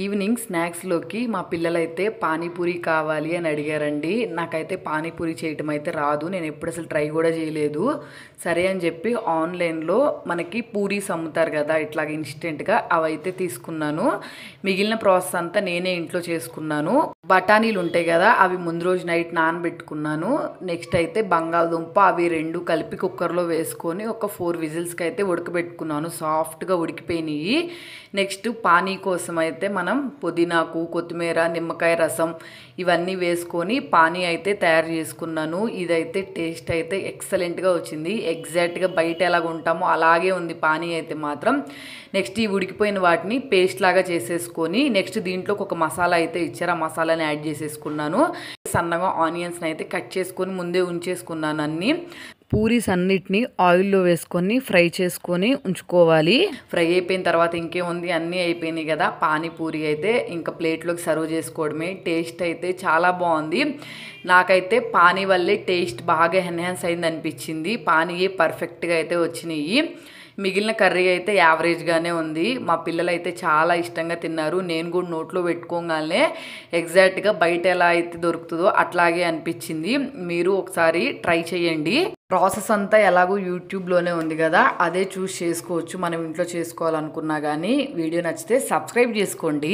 Evening స్నాక్స్లోకి మా పిల్లలైతే పానీపూరి కావాలి అని అడిగారండి. నాకైతే పానీపూరి చేయటం అయితే రాదు. నేను ఎప్పుడు అసలు ట్రై కూడా చేయలేదు. సరే అని చెప్పి ఆన్లైన్లో మనకి పూరీస్ అమ్ముతారు కదా, ఇట్లాగ ఇన్స్టెంట్గా అవైతే తీసుకున్నాను. మిగిలిన ప్రాసెస్ అంతా నేనే ఇంట్లో చేసుకున్నాను. బఠానీలు ఉంటాయి కదా, అవి ముందు రోజు నైట్ నానబెట్టుకున్నాను. నెక్స్ట్ అయితే బంగాళదుంప అవి రెండు కలిపి కుక్కర్లో వేసుకొని ఒక 4 విజిల్స్కి అయితే ఉడకబెట్టుకున్నాను. సాఫ్ట్గా ఉడికిపోయినాయి. నెక్స్ట్ పానీ కోసం అయితే మనం పుదీనాకు, కొత్తిమీర, నిమ్మకాయ రసం ఇవన్నీ వేసుకొని పానీ అయితే తయారు చేసుకున్నాను. ఇదైతే టేస్ట్ అయితే ఎక్సలెంట్గా వచ్చింది. ఎగ్జాక్ట్గా బయట ఎలాగ ఉంటామో అలాగే ఉంది పానీ అయితే మాత్రం. నెక్స్ట్ ఈ ఉడికిపోయిన వాటిని పేస్ట్ లాగా చేసేసుకొని నెక్స్ట్ దీంట్లోకి ఒక మసాలా అయితే ఇచ్చారు. ఆ మసాలాని యాడ్ చేసేసుకున్నాను. సన్నగా ఆనియన్స్ని అయితే కట్ చేసుకొని ముందే ఉంచేసుకున్నాను. అన్నీ పూరీస్ అన్నిటిని ఆయిల్లో వేసుకొని ఫ్రై చేసుకొని ఉంచుకోవాలి. ఫ్రై అయిపోయిన తర్వాత ఇంకేముంది, అన్నీ అయిపోయినాయి కదా. పానీపూరి అయితే ఇంకా ప్లేట్లోకి సర్వ్ చేసుకోవడమే. టేస్ట్ అయితే చాలా బాగుంది. నాకైతే పానీ వల్లే టేస్ట్ బాగా ఎన్హాన్స్ అయింది అనిపించింది. పానీయే పర్ఫెక్ట్గా అయితే వచ్చినాయి. మిగిలిన కర్రీ అయితే యావరేజ్గానే ఉంది. మా పిల్లలు అయితే చాలా ఇష్టంగా తిన్నారు. నేను కూడా నోట్లో పెట్టుకోగానే ఎగ్జాక్ట్గా బయట ఎలా అయితే దొరుకుతుందో అట్లాగే అనిపించింది. మీరు ఒకసారి ట్రై చేయండి. ప్రాసెస్ అంతా ఎలాగో యూట్యూబ్లోనే ఉంది కదా, అదే చూస్ చేసుకోవచ్చు. మనం ఇంట్లో చేసుకోవాలనుకున్నా కానీ. వీడియో నచ్చితే సబ్స్క్రైబ్ చేసుకోండి.